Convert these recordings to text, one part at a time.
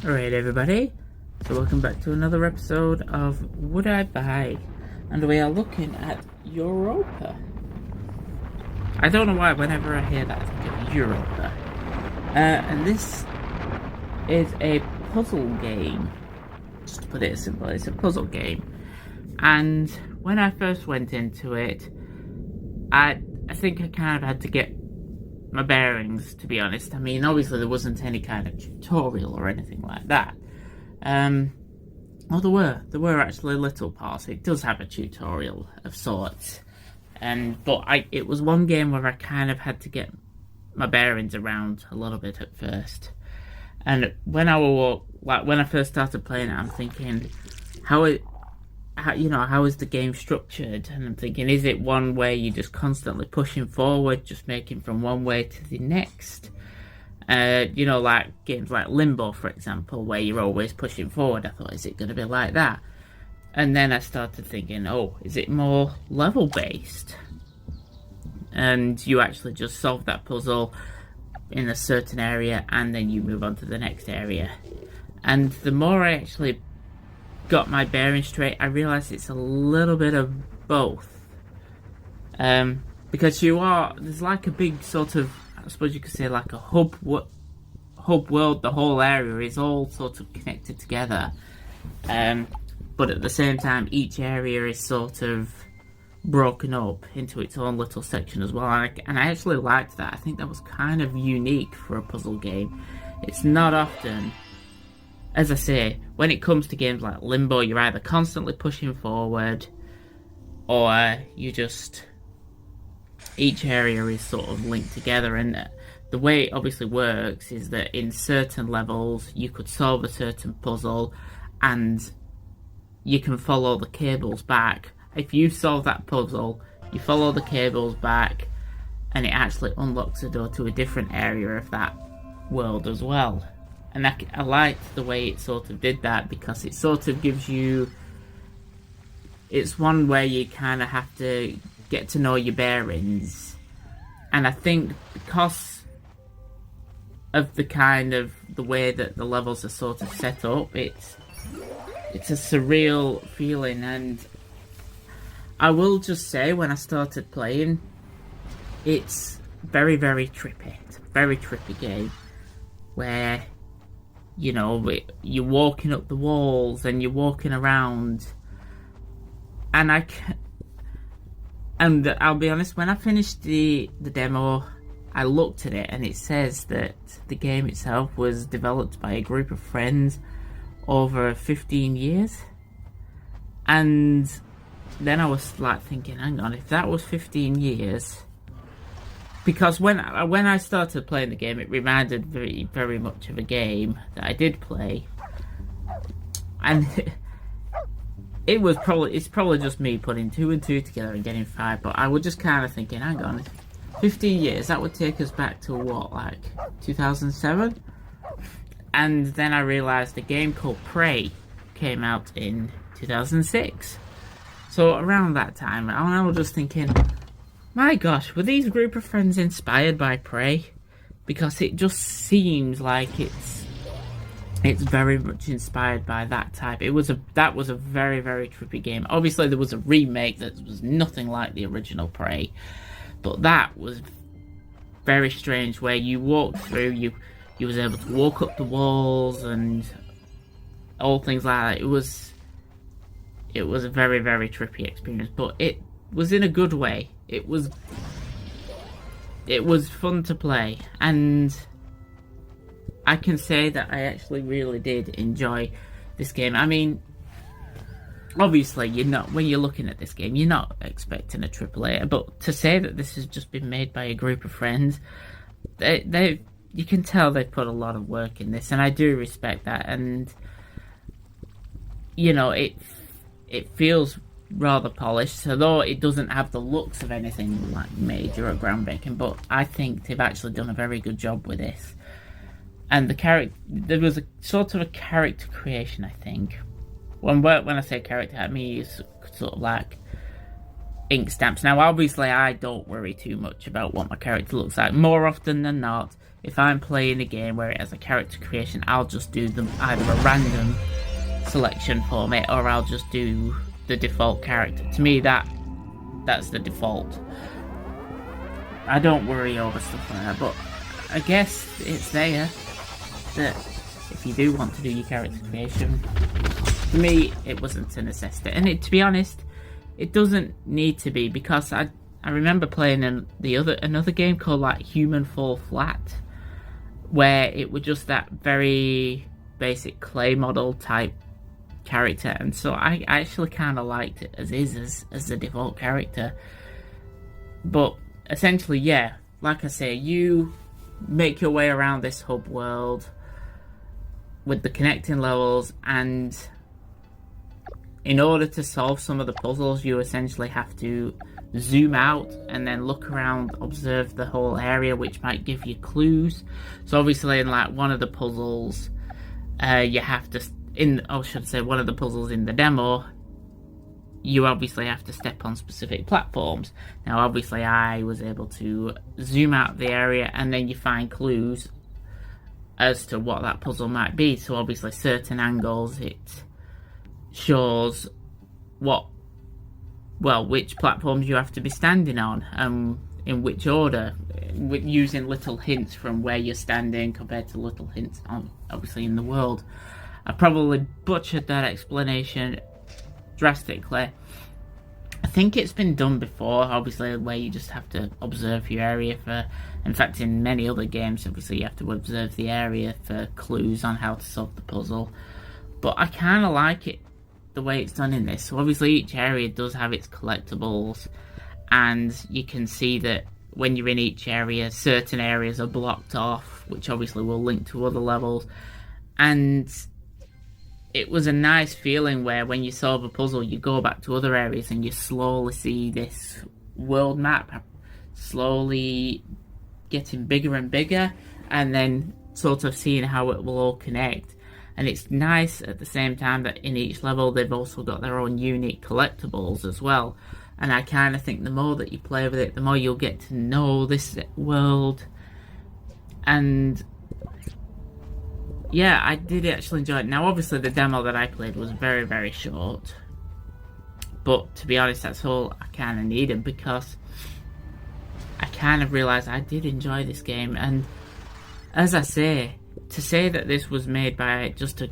Alright everybody, so welcome back to another episode of Would I Buy? And we are looking at Youropa. I don't know why whenever I hear that I think of Youropa. And this is a puzzle game. Just to put it simply, it's a puzzle game. And when I first went into it, I think I kind of had to get my bearings, to be honest. I mean, obviously there wasn't any kind of tutorial or anything like that. Well, there were actually little parts. It does have a tutorial of sorts, but it was one game where I kind of had to get my bearings around a little bit at first. And when I first started playing it, I'm thinking, how is the game structured? And I'm thinking, is it one where you're just constantly pushing forward, just making from one way to the next? Like games like Limbo, for example, where you're always pushing forward. I thought, is it going to be like that? And then I started thinking, oh, is it more level-based? And you actually just solve that puzzle in a certain area, and then you move on to the next area. And the more I actually got my bearings straight, I realised it's a little bit of both. Because there's like a big sort of, I suppose you could say like a hub world. The whole area is all sort of connected together. But at the same time, each area is sort of broken up into its own little section as well. And I actually liked that. I think that was kind of unique for a puzzle game. It's not often. As I say, when it comes to games like Limbo, you're either constantly pushing forward, or each area is sort of linked together. And the way it obviously works is that in certain levels, you could solve a certain puzzle, and you can follow the cables back. If you solve that puzzle, you follow the cables back, and it actually unlocks a door to a different area of that world as well. And I liked the way it sort of did that, because it sort of gives you... It's one where you kind of have to get to know your bearings. And I think because of the way that the levels are sort of set up, it's a surreal feeling. And I will just say, when I started playing, it's very, very trippy. It's a very trippy game, where you're walking up the walls and you're walking around, and I'll be honest, when I finished the demo, I looked at it and it says that the game itself was developed by a group of friends over 15 years. And then I was like thinking, hang on, if that was 15 years... Because when I started playing the game, it reminded very, very much of a game that I did play, and it's probably just me putting 2 and 2 together and getting 5. But I was just kind of thinking, hang on, 15 years, that would take us back to what, like 2007? And then I realised a game called Prey came out in 2006. So around that time, I was just thinking, my gosh, were these group of friends inspired by Prey? Because it just seems like it's very much inspired by that type. That was a very, very trippy game. Obviously, there was a remake that was nothing like the original Prey, but that was very strange. Where you walked through, you was able to walk up the walls and all things like that. It was a very, very trippy experience, but it was in a good way. It was fun to play, and I can say that I actually really did enjoy this game. I mean, obviously, when you're looking at this game, you're not expecting a AAA, but to say that this has just been made by a group of friends, you can tell they put a lot of work in this, and I do respect that. And it feels rather polished, although it doesn't have the looks of anything like major or groundbreaking, but I think they've actually done a very good job with this. And there was a sort of a character creation, I think. When I say character, I mean it's sort of like ink stamps. Now, obviously, I don't worry too much about what my character looks like. More often than not, if I'm playing a game where it has a character creation, I'll just do them either a random selection for me, or I'll just do the default character. To me, that's the default. I don't worry over stuff like that, but I guess it's there that if you do want to do your character creation, for me, it wasn't a necessity. And to be honest, it doesn't need to be, because I remember playing another game called like Human Fall Flat, where it was just that very basic clay model type character, and so I actually kind of liked it as the default character. But essentially, yeah, like I say, you make your way around this hub world with the connecting levels, and in order to solve some of the puzzles, you essentially have to zoom out and then look around, observe the whole area, which might give you clues. So obviously in like one of the puzzles, you have to, one of the puzzles in the demo, you obviously have to step on specific platforms. Now obviously I was able to zoom out the area, and then you find clues as to what that puzzle might be. So obviously certain angles, it shows which platforms you have to be standing on, in which order, using little hints from where you're standing compared to little hints obviously in the world. I probably butchered that explanation drastically. I think it's been done before, obviously, where you just have to observe your area in fact in many other games, obviously you have to observe the area for clues on how to solve the puzzle. But I kind of like it the way it's done in this. So obviously each area does have its collectibles, and you can see that when you're in each area, certain areas are blocked off, which obviously will link to other levels. And it was a nice feeling where when you solve a puzzle, you go back to other areas and you slowly see this world map slowly getting bigger and bigger, and then sort of seeing how it will all connect. And it's nice at the same time that in each level they've also got their own unique collectibles as well. And I kind of think the more that you play with it, the more you'll get to know this world. And yeah, I did actually enjoy it. Now obviously the demo that I played was very, very short. But to be honest, that's all I kind of needed, because I kind of realised I did enjoy this game. And as I say, to say that this was made by just a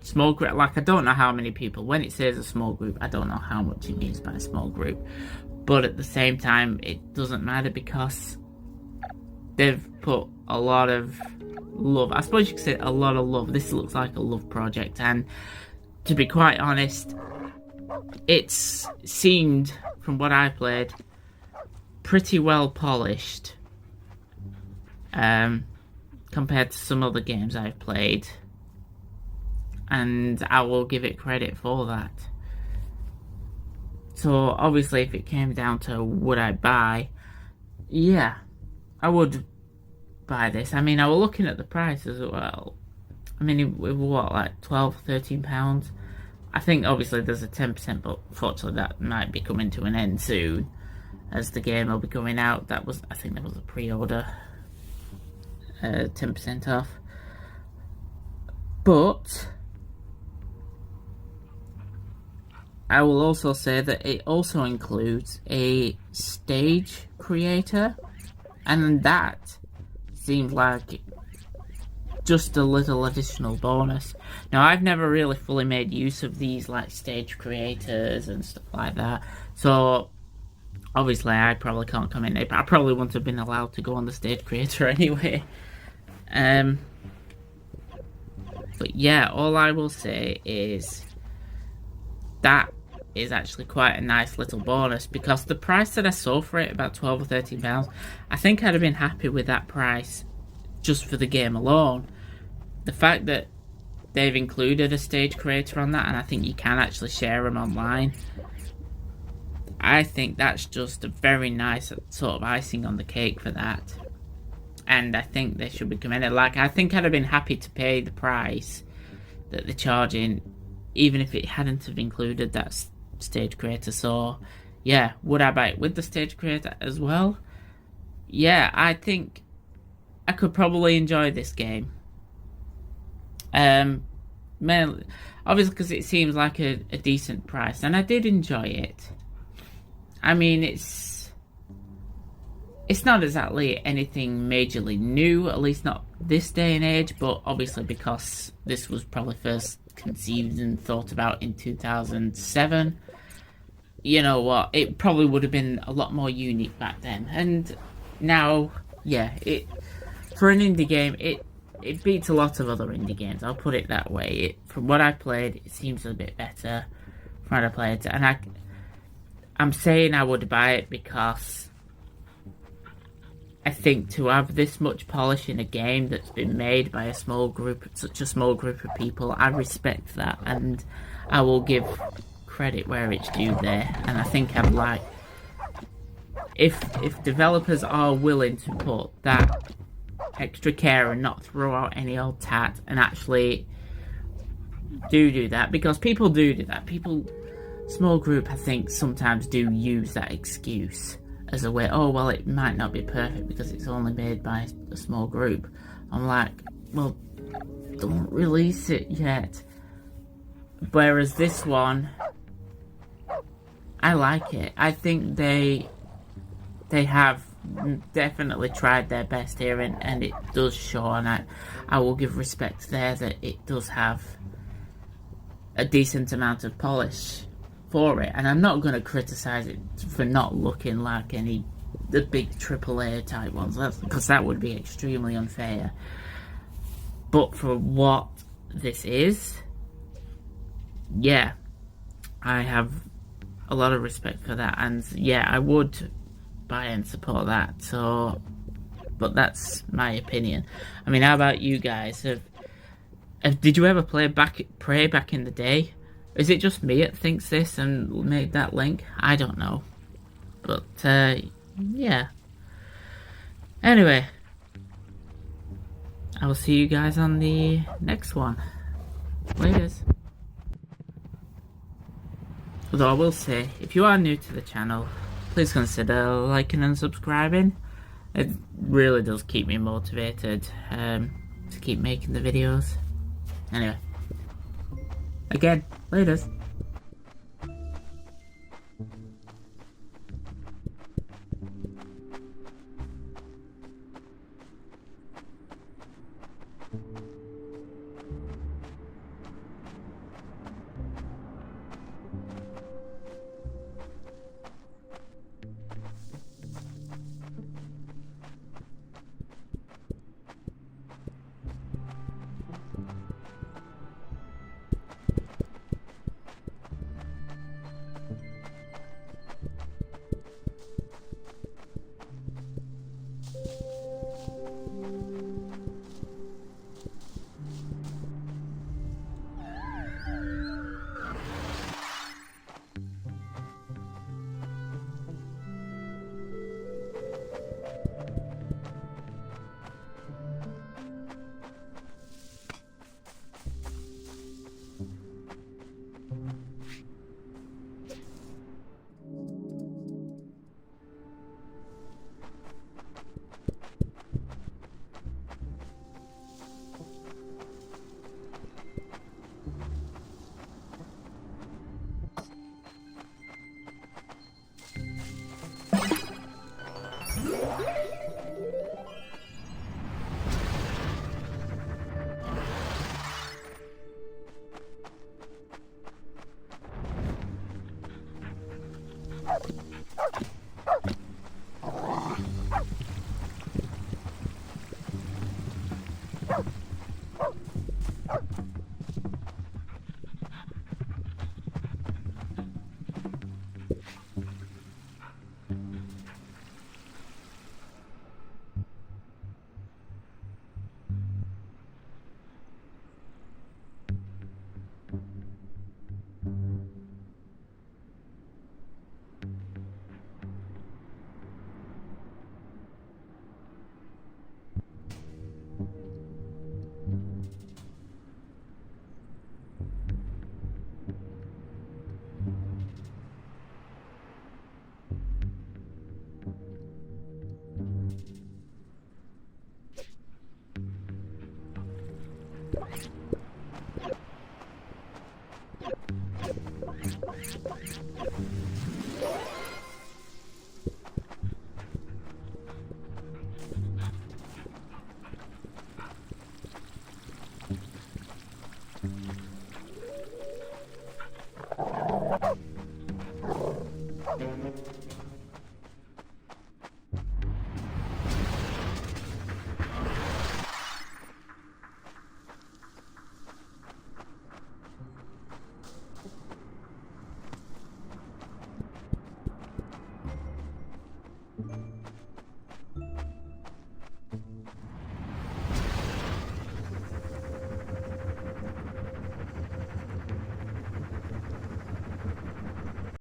small group, like I don't know how many people, when it says a small group, I don't know how much it means by a small group, but at the same time it doesn't matter, because they've put a lot of love, I suppose you could say a lot of love. This looks like a love project, and to be quite honest, it's seemed, from what I played, pretty well polished compared to some other games I've played, and I will give it credit for that. So obviously if it came down to would I buy, yeah, I would buy this. I mean, I was looking at the price as well. I mean, it was what, like £12-13? I think obviously there's a 10%, but fortunately that might be coming to an end soon, as the game will be coming out. I think that was a pre-order, 10% off. But I will also say that it also includes a stage creator, and that seemed like just a little additional bonus. Now, I've never really fully made use of these like stage creators and stuff like that, so obviously I probably can't come in there, but I probably wouldn't have been allowed to go on the stage creator anyway. But yeah, all I will say is that is actually quite a nice little bonus, because the price that I saw for it, about £12 or £13, I think I'd have been happy with that price just for the game alone. The fact that they've included a stage creator on that, and I think you can actually share them online, I think that's just a very nice sort of icing on the cake for that. And I think they should be commended. Like, I think I'd have been happy to pay the price that they're charging, even if it hadn't have included that stage creator. So yeah, would I buy it with the stage creator as well? Yeah, I think I could probably enjoy this game. Mainly, obviously because it seems like a decent price, and I did enjoy it. I mean, it's not exactly anything majorly new, at least not this day and age, but obviously because this was probably first conceived and thought about in 2007, you know what, it probably would have been a lot more unique back then. And now, yeah, for an indie game, it beats a lot of other indie games, I'll put it that way. From what I played, it seems a bit better from what I played, and I'm saying I would buy it because I think to have this much polish in a game that's been made by such a small group of people, I respect that, and I will give credit where it's due there. And I think I'd like, if developers are willing to put that extra care and not throw out any old tat and actually do that, because people do that. Small group, I think, sometimes do use that excuse as a way, oh, well, it might not be perfect because it's only made by a small group. I'm like, well, don't release it yet. Whereas this one, I like it. I think they have definitely tried their best here, and it does show, and I will give respect there that it does have a decent amount of polish for it, and I'm not going to criticize it for not looking like the big AAA type ones, because that would be extremely unfair. But for what this is, yeah, I have a lot of respect for that, and yeah, I would buy and support that. So, but that's my opinion. I mean, how about you guys? Did you ever play Prey back in the day? Is it just me that thinks this and made that link? I don't know. But, yeah. Anyway, I will see you guys on the next one. Laters. Although I will say, if you are new to the channel, please consider liking and subscribing. It really does keep me motivated to keep making the videos. Anyway. Again, laters.